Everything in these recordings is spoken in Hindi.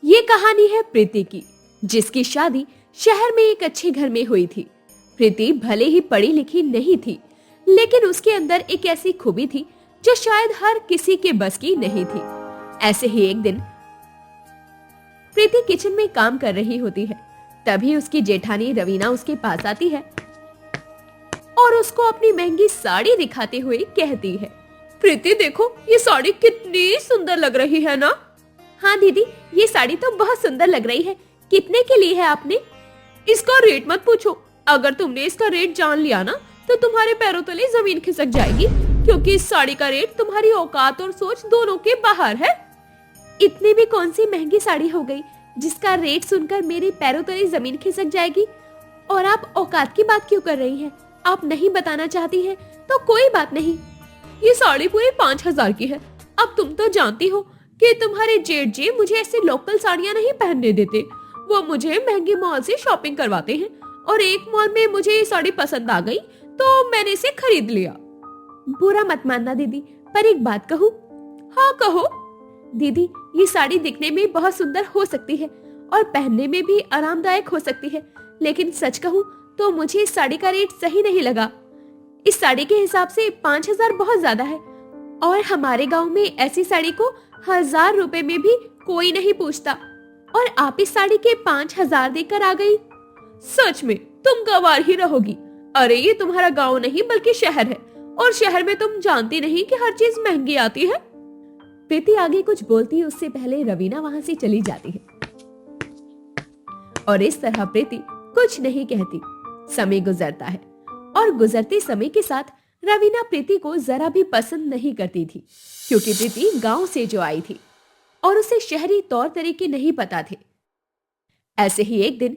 ये कहानी है प्रीति की, जिसकी शादी शहर में एक अच्छे घर में हुई थी। प्रीति भले ही पढ़ी लिखी नहीं थी, लेकिन उसके अंदर एक ऐसी खूबी थी जो शायद हर किसी के बस की नहीं थी। ऐसे ही एक दिन प्रीति किचन में काम कर रही होती है। तभी उसकी जेठानी रवीना उसके पास आती है और उसको अपनी महंगी साड़ी दिखाते हुए कहती है, प्रीति देखो, ये साड़ी कितनी सुंदर लग रही है ना। हाँ दीदी, ये साड़ी तो बहुत सुंदर लग रही है। कितने के लिए है आपने? इसका रेट मत पूछो, अगर तुमने इसका रेट जान लिया ना तो तुम्हारे पैरों तले जमीन खिसक जाएगी, क्योंकि इस साड़ी का रेट तुम्हारी औकात और सोच दोनों के बाहर है। इतनी भी कौन सी महंगी साड़ी हो गई जिसका रेट सुनकर मेरे पैरों तले जमीन खिसक जाएगी? और आप औकात की बात क्यों कर रही हैं? आप नहीं बताना चाहती हैं तो कोई बात नहीं। ये साड़ी पूरी 5,000 की है। अब तुम तो जानती हो कि तुम्हारे जेठ जी मुझे ऐसे लोकल साड़ियां नहीं पहनने देते। वो मुझे महंगे मॉल से शॉपिंग करवाते हैं और एक मॉल में मुझे ये साड़ी पसंद आ गई तो मैंने इसे खरीद लिया। बुरा मत मानना दीदी, पर एक बात कहूँ? हाँ कहो। दीदी, ये साड़ी दिखने में बहुत सुंदर हो सकती है और पहनने में भी आरामदायक हो सकती है, लेकिन सच कहूँ तो मुझे इस साड़ी का रेट सही नहीं लगा। इस साड़ी के हिसाब से 5,000 बहुत ज्यादा है और हमारे गांव में ऐसी साड़ी को 1,000 रुपए में भी कोई नहीं पूछता, और आप इस साड़ी के 5,000 देकर आ गई। सच में तुम गंवार ही रहोगी। अरे ये तुम्हारा गांव नहीं बल्कि शहर है, और शहर में तुम जानती नहीं कि हर चीज महंगी आती है। प्रीति आगे कुछ बोलती उससे पहले रवीना वहां से चली जाती है और इस तरह प्रीति कुछ नहीं कहती। समय गुजरता है और गुजरते समय के साथ रवीना प्रीति को जरा भी पसंद नहीं करती थी, क्योंकि प्रीति गांव से जो आई थी और उसे शहरी तौर तरीके नहीं पता थे। ऐसे ही एक दिन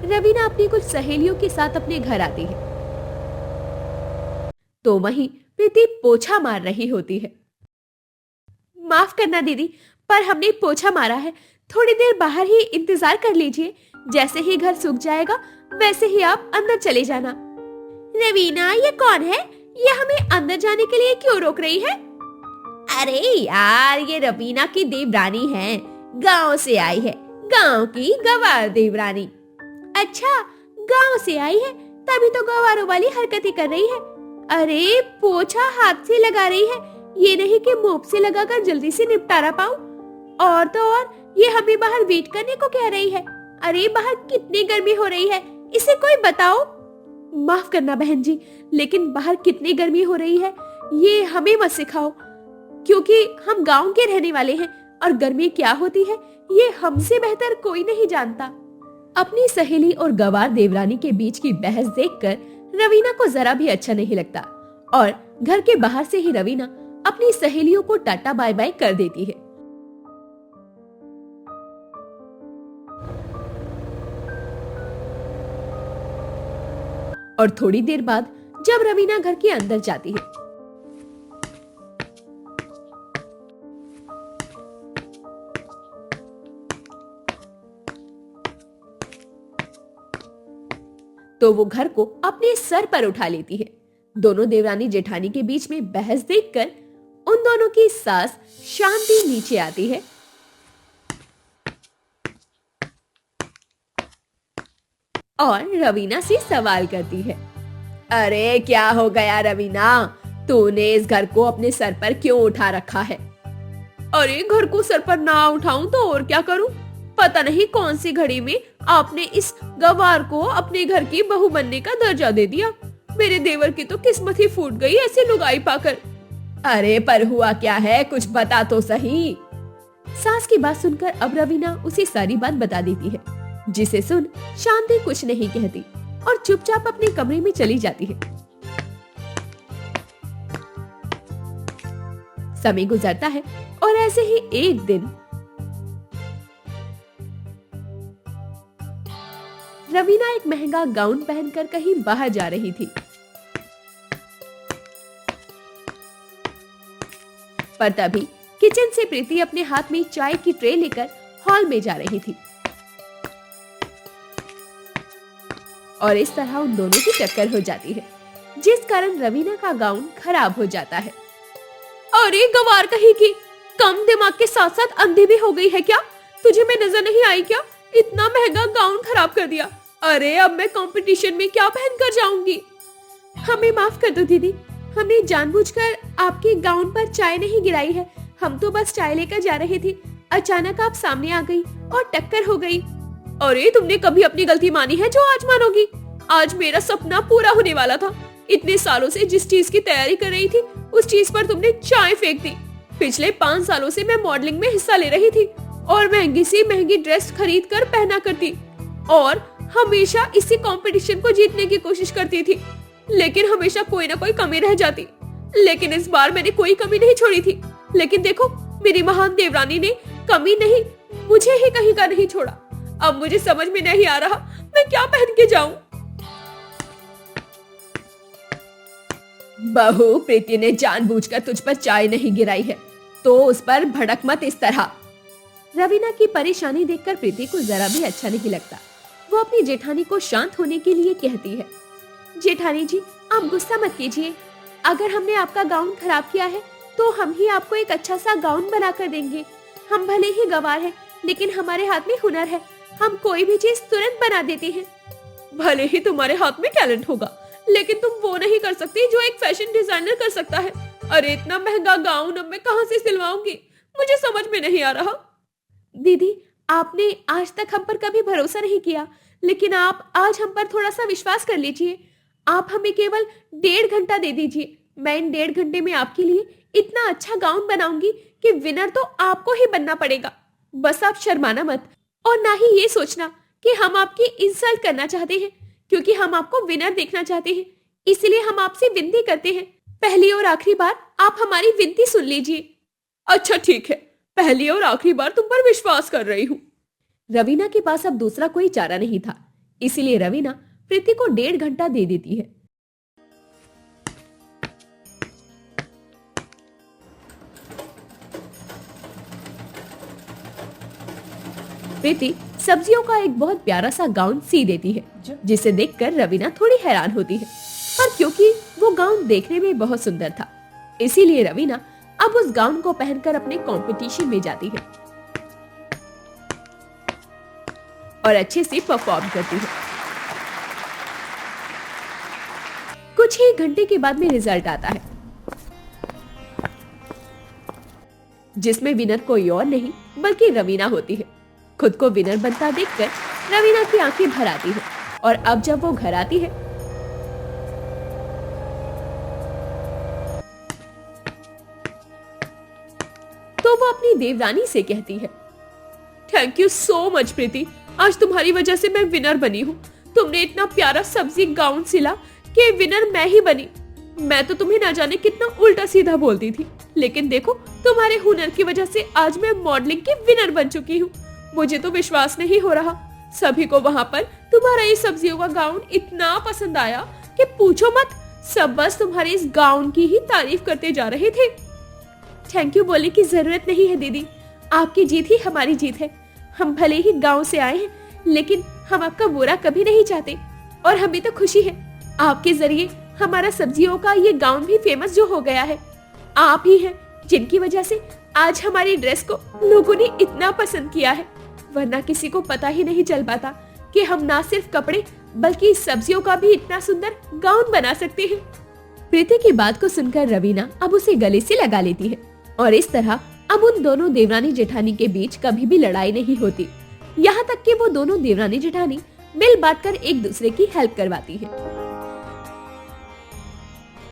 रवीना अपनी कुछ सहेलियों के साथ अपने घर आती है तो वहीं प्रीति पोछा मार रही होती है। माफ करना दीदी, पर हमने पोछा मारा है, थोड़ी देर बाहर ही इंतजार कर लीजिए। जैसे ही घर सूख जाएगा वैसे ही आप अंदर चले जाना। रवीना, ये कौन है? ये हमें अंदर जाने के लिए क्यों रोक रही है? अरे यार, ये रवीना की देवरानी है, गांव से आई है, गांव की गवार देवरानी। अच्छा, गांव से आई है तभी तो गवारों वाली हरकतें कर रही है। अरे पोछा हाथ से लगा रही है, ये नहीं कि मोप से लगाकर जल्दी से निपटारा पाऊं। और तो और ये हमें बाहर वेट करने को कह रही है। अरे बाहर कितनी गर्मी हो रही है, इसे कोई बताओ। माफ करना बहन जी, लेकिन बाहर कितनी गर्मी हो रही है ये हमें मत सिखाओ, क्योंकि हम गांव के रहने वाले हैं और गर्मी क्या होती है ये हमसे बेहतर कोई नहीं जानता। अपनी सहेली और गवार देवरानी के बीच की बहस देखकर रवीना को जरा भी अच्छा नहीं लगता और घर के बाहर से ही रवीना अपनी सहेलियों को टाटा बाय बाय कर देती है। और थोड़ी देर बाद जब रवीना घर के अंदर जाती है तो वो घर को अपने सर पर उठा लेती है। दोनों देवरानी जेठानी के बीच में बहस देखकर उन दोनों की सास शांति नीचे आती है और रवीना से सवाल करती है, अरे क्या हो गया रवीना, तूने इस घर को अपने सर पर क्यों उठा रखा है? अरे घर को सर पर ना उठाऊं तो और क्या करूं? पता नहीं कौन सी घड़ी में आपने इस गवार को अपने घर की बहू बनने का दर्जा दे दिया। मेरे देवर की तो किस्मत ही फूट गई ऐसी लुगाई पाकर। अरे पर हुआ क्या है, कुछ बता तो सही। सास की बात सुनकर अब रवीना उसे सारी बात बता देती है, जिसे सुन शांति कुछ नहीं कहती और चुपचाप अपने कमरे में चली जाती है। समय गुजरता है और ऐसे ही एक दिन रवीना एक महंगा गाउन पहनकर कहीं बाहर जा रही थी, पर तभी किचन से प्रीति अपने हाथ में चाय की ट्रे लेकर हॉल में जा रही थी और इस तरह उन दोनों की टक्कर हो जाती है, जिस कारण रवीना का गाउन खराब हो जाता है। अरे गवार कहीं की, कम दिमाग के साथ साथ अंधी भी हो गई है क्या? तुझे मैं नजर नहीं आई क्या? इतना महंगा गाउन खराब कर दिया। अरे अब मैं कंपटीशन में क्या पहन कर जाऊंगी? हमें माफ कर दो दीदी, हमने जानबूझकर आपके गाउन पर चाय नहीं गिराई है। हम तो बस चाय लेकर जा रहे थे, अचानक आप सामने आ गई और टक्कर हो गई। अरे तुमने कभी अपनी गलती मानी है जो आज मानोगी? आज मेरा सपना पूरा होने वाला था। इतने सालों से जिस चीज की तैयारी कर रही थी उस चीज पर तुमने चाय फेंक दी। पिछले 5 सालों से मैं मॉडलिंग में हिस्सा ले रही थी और महंगी सी महंगी ड्रेस खरीद कर पहना करती और हमेशा इसी कंपटीशन को जीतने की कोशिश करती थी, लेकिन हमेशा कोई ना कोई कमी रह जाती। लेकिन इस बार मैंने कोई कमी नहीं छोड़ी थी। लेकिन देखो, मेरी महान देवरानी ने कमी नहीं, मुझे ही कहीं का नहीं छोड़ा। अब मुझे समझ में नहीं आ रहा मैं क्या पहन के जाऊं। बहू, प्रीति ने जानबूझकर तुझ पर चाय नहीं गिराई है, तो उस पर भड़क मत इस तरह। रवीना की परेशानी देखकर प्रीति को जरा भी अच्छा नहीं लगता। वो अपनी जेठानी को शांत होने के लिए कहती है, जेठानी जी आप गुस्सा मत कीजिए। अगर हमने आपका गाउन खराब किया है तो हम ही आपको एक अच्छा सा गाउन बना कर देंगे। हम भले ही गंवार हैं, लेकिन हमारे हाथ में हुनर है। हम कोई भी चीज तुरंत बना देते हैं। भले ही तुम्हारे हाथ में टैलेंट होगा, लेकिन तुम वो नहीं कर सकती जो एक फैशन डिजाइनर कर सकता है। अरे इतना महंगा गाउन अब मैं कहां से सिलवाऊंगी? मुझे समझ में नहीं आ रहा। दीदी, आपने आज तक हम पर कभी भरोसा नहीं किया, लेकिन आप आज हम पर थोड़ा सा विश्वास कर लीजिए। आप हमें केवल 1.5 घंटा दे दीजिए। मैं इन 1.5 घंटे में आपके लिए इतना अच्छा गाउन बनाऊंगी कि विनर तो आपको ही बनना पड़ेगा। बस आप शर्माना मत और ना ही ये सोचना कि हम आपकी इंसल्ट करना चाहते हैं, क्योंकि हम आपको विनर देखना चाहते हैं। इसलिए हम आपसे विनती करते हैं, पहली और आखिरी बार आप हमारी विनती सुन लीजिए। अच्छा ठीक है, पहली और आखिरी बार तुम पर विश्वास कर रही हूँ। रवीना के पास अब दूसरा कोई चारा नहीं था, इसीलिए रवीना प्रीति को 1.5 घंटा दे देती है। प्रीति सब्जियों का एक बहुत प्यारा सा गाउन सी देती है, जिसे देखकर रवीना थोड़ी हैरान होती है। पर क्योंकि वो गाउन देखने में बहुत सुंदर था, इसीलिए रवीना अब उस गाउन को पहनकर अपने कंपटीशन में जाती है और अच्छे से परफॉर्म करती है। कुछ ही घंटे के बाद में रिजल्ट आता है, जिसमें विनर कोई और नहीं बल्कि रवीना होती है। खुद को विनर बनता देखकर रवीना की आंखें भर आती है और अब जब वो घर आती है तो वो अपनी देवरानी से कहती है, थैंक यू सो मच प्रीति, आज तुम्हारी वजह से मैं विनर बनी हूँ। तुमने इतना प्यारा सब्जी गाउन सिला कि विनर मैं ही बनी। मैं तो तुम्हें ना जाने कितना उल्टा सीधा बोलती थी, लेकिन देखो तुम्हारे हुनर की वजह से आज मैं मॉडलिंग की विनर बन चुकी हूँ। मुझे तो विश्वास नहीं हो रहा। सभी को वहाँ पर तुम्हारा ये सब्जियों का गाउन इतना पसंद आया कि पूछो मत। सब बस तुम्हारे इस गाउन की ही तारीफ करते जा रहे थे। थैंक यू बोलने की जरूरत नहीं है दीदी, आपकी जीत ही हमारी जीत है। हम भले ही गांव से आए हैं, लेकिन हम आपका बुरा कभी नहीं चाहते और हमें तो खुशी है आपके जरिए हमारा सब्जियों का ये गाउन भी फेमस जो हो गया है। आप ही हैं जिनकी वजह से आज हमारी ड्रेस को लोगों ने इतना पसंद किया है, वरना किसी को पता ही नहीं चल पाता कि हम ना सिर्फ कपड़े बल्कि सब्जियों का भी इतना सुंदर गाउन बना सकते हैं। प्रीति की बात को सुनकर रवीना अब उसे गले से लगा लेती है और इस तरह अब उन दोनों देवरानी जेठानी के बीच कभी भी लड़ाई नहीं होती। यहाँ तक कि वो दोनों देवरानी जेठानी मिल बांट कर एक दूसरे की हेल्प करवाती है।